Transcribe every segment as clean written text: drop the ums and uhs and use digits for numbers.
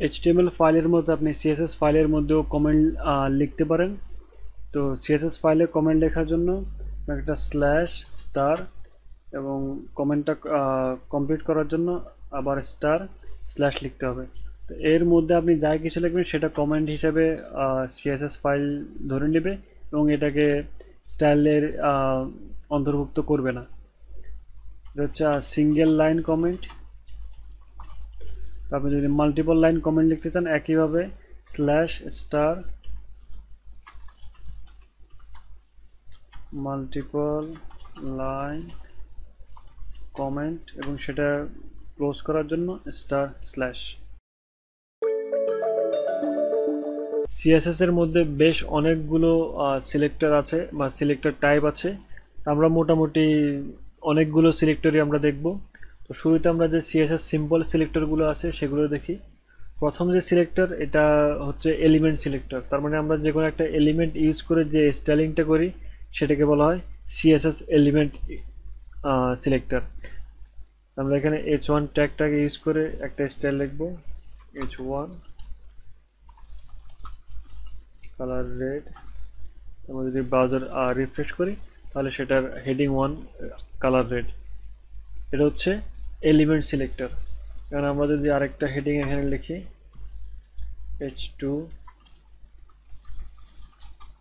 HTML ফাইলের মধ্যে আপনি সিএসএস ফাইলের মধ্যেও কমেন্ট লিখতে পারেন। তো সিএসএস ফাইলে কমেন্ট লেখার জন্য একটা স্ল্যাশ স্টার এবং কমেন্টটা কমপ্লিট করার জন্য আবার স্টার স্ল্যাশ লিখতে হবে। তো এর মধ্যে আপনি যাই কিছু লিখবেন সেটা কমেন্ট হিসেবে সিএসএস ফাইল ধরে নেবে এবং এটাকে স্টাইলের অন্তর্ভুক্ত করবে না। এটা হচ্ছে সিঙ্গেল লাইন কমেন্ট। আপনি যদি মাল্টিপল লাইন কমেন্ট লিখতে চান একইভাবে slash star multiple line comment এবং সেটা ক্লোজ করার জন্য স্টার স্ল্যাশ। সিএসএস এর মধ্যে বেশ অনেকগুলো সিলেক্টর আছে বা সিলেক্টর টাইপ আছে। আমরা মোটামুটি অনেকগুলো সিলেক্টরই আমরা দেখব। তো শুরুতে আমরা যে সিএসএস সিম্পল সিলেক্টরগুলো আছে সেগুলো দেখি। প্রথম যে সিলেক্টর এটা হচ্ছে এলিমেন্ট সিলেক্টর, তার মানে আমরা যে কোনো একটা এলিমেন্ট ইউজ করে যে স্টাইলিংটা করি সেটাকে বলা হয় সিএসএস এলিমেন্ট সিলেক্টর। আমরা এখানে h1 ট্যাগটাকে ইউজ করে একটা স্টাইল লিখব, h1 কালার রেড। আমরা যদি ব্রাউজার রিফ্রেশ করি তাহলে সেটার হেডিং 1 কালার রেড। এটা হচ্ছে এলিমেন্ট সিলেক্টর। কারণ আমরা যদি আরেকটা হেডিং এখানে লিখি h2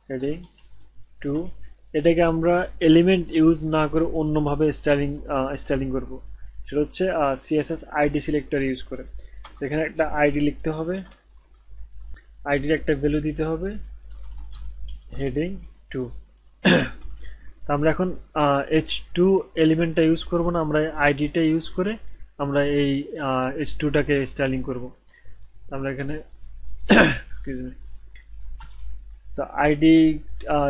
হেডিং 2, এটাকে আমরা এলিমেন্ট ইউজ না করে অন্যভাবে স্টাইলিং করব। সেটা হচ্ছে সিএসএস আইডি সিলেক্টর ইউজ করে। এখানে একটা আইডি লিখতে হবে, আইডির একটা ভ্যালু দিতে হবে হেডিং 2। আমরা এখন h2 এলিমেন্টটা ইউজ করব না, আমরা আইডিটা ইউজ করে আমরা এই h2টাকে স্টাইলিং করব। আমরা এখানে এক্সকিউজ মি, তো আইডি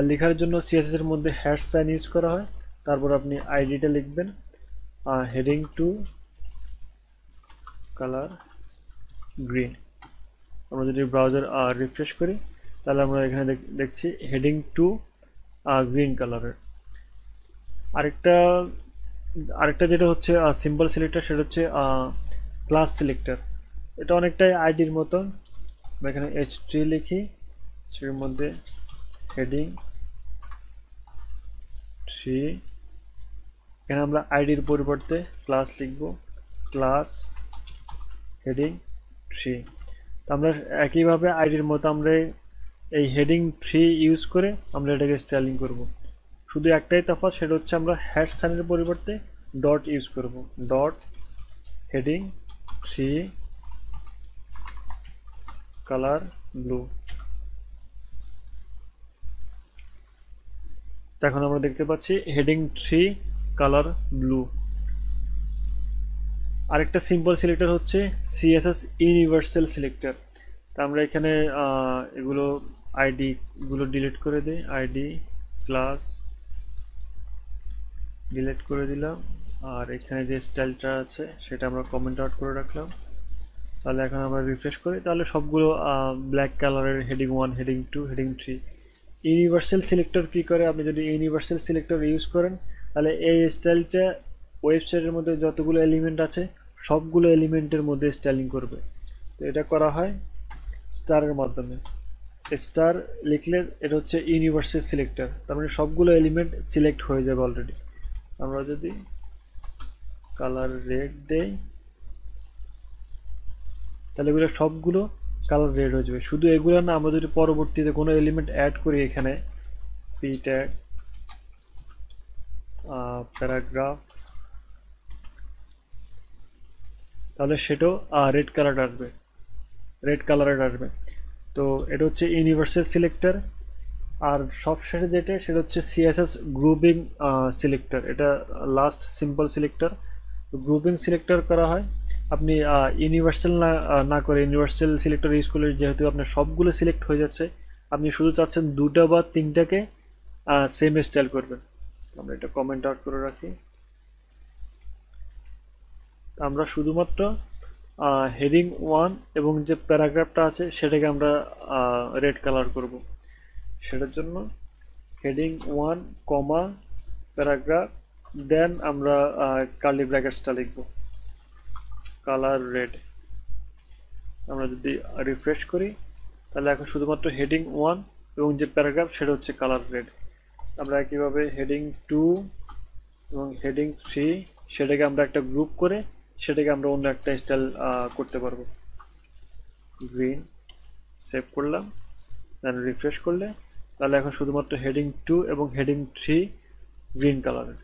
লেখার জন্য সিএসএস এর মধ্যে হ্যাশ সাইন ইউজ করা হয়। তারপর আপনি আইডিটা লিখবেন হেডিং 2 কালার গ্রিন। আমরা যদি ব্রাউজার রিফ্রেশ করি তাহলে আমরা এখানে দেখছি হেডিং 2 গ্রিন কালারের। আরেকটা যেটা হচ্ছে সিম্বল সিলেক্টর, সেটা হচ্ছে ক্লাস সিলেক্টর। এটা অনেকটাই আইডির মতন। আমরা এখানে h3 লিখি, এর মধ্যে হেডিং 3। এখানে আমরা আইডির পরিবর্তে ক্লাস লিখব, ক্লাস হেডিং 3। আমরা একইভাবে আইডির মতো আমরা এই হেডিং 3 ইউজ করে আমরা এটাকে স্টাইলিং করব। শুধু একটাই তফাৎ, সেটা হচ্ছে আমরা হ্যাশ সাইনের পরিবর্তে ডট ইউজ করব, ডট হেডিং 3 কালার ব্লু। এখন আমরা দেখতে পাচ্ছি হেডিং 3 কালার ব্লু। আরেকটা সিম্পল সিলেক্টর হচ্ছে সিএসএস ইউনিভার্সাল সিলেক্টর। তা আমরা এখানে এগুলো আইডি গুলো ডিলিট করে দিই, আইডি ক্লাস ডিলিট করে দিলাম, আর এখানে যে স্টাইলটা আছে সেটা আমরা কমেন্ট আউট করে রাখলাম। তাহলে এখন আমরা রিফ্রেশ করি তাহলে সবগুলো ব্ল্যাক কালারের heading 1 heading 2 heading 3। Universal selector কি করে, আপনি যদি ইউনিভার্সাল সিলেক্টর ইউজ করেন তাহলে এই স্টাইলটা ওয়েবসাইটের মধ্যে যতগুলো এলিমেন্ট আছে সবগুলো এলিমেন্টের মধ্যে স্টাইলিং করবে। তো এটা করা হয় স্টারের মাধ্যমে। স্টার লিখলে এটা হচ্ছে ইউনিভার্সাল সিলেক্টর, তার মানে সবগুলো এলিমেন্ট সিলেক্ট হয়ে যাবে অলরেডি। আমরা যদি কালার রেড দেই তাহলে এগুলো সবগুলো কালার রেড হয়ে যাবে। শুধু এগুলো না, আমরা যদি পরবর্তীতে কোনো এলিমেন্ট অ্যাড করি এখানে পি ট্যাগ প্যারাগ্রাফ, তাহলে সেটাও রেড কালার আসবে, রেড কালারের আসবে। তো এটা হচ্ছে ইউনিভার্সাল সিলেক্টর। আর সবশেষে যেটা সেটা হচ্ছে সিএসএস গ্রুপিং সিলেক্টর। এটা last simple selector. Grouping selector করা হয় আপনি ইউনিভার্সাল না করে ইউনিভার্সাল সিলেক্টর ইউজ করলে যেহেতু আপনার সবগুলো সিলেক্ট হয়ে যাচ্ছে, আপনি শুধু চাচ্ছেন দুটো বা তিনটাকে সেম স্টাইল করবেন। আমরা এটা কমেন্ট আউট করে রাখি। আমরা শুধুমাত্র হেডিং 1 এবং যে প্যারাগ্রাফটা আছে সেটাকে আমরা রেড কালার করব। সেটার জন্য হেডিং 1 কমা প্যারাগ্রাফ, দেন আমরা কার্লি ব্র্যাকেটসটা লিখব কালার রেড। আমরা যদি রিফ্রেশ করি তাহলে এখন শুধুমাত্র হেডিং 1 এবং যে প্যারাগ্রাফ সেটা হচ্ছে কালার রেড। আমরা একইভাবে হেডিং 2 এবং হেডিং 3 সেটাকে আমরা একটা গ্রুপ করে সেটাকে আমরা অন্য একটা স্টাইল করতে পারবো। গ্রিন, সেভ করলাম, দেন রিফ্রেশ করলে তাহলে এখন শুধুমাত্র হেডিং 2 এবং হেডিং 3 গ্রিন কালারের।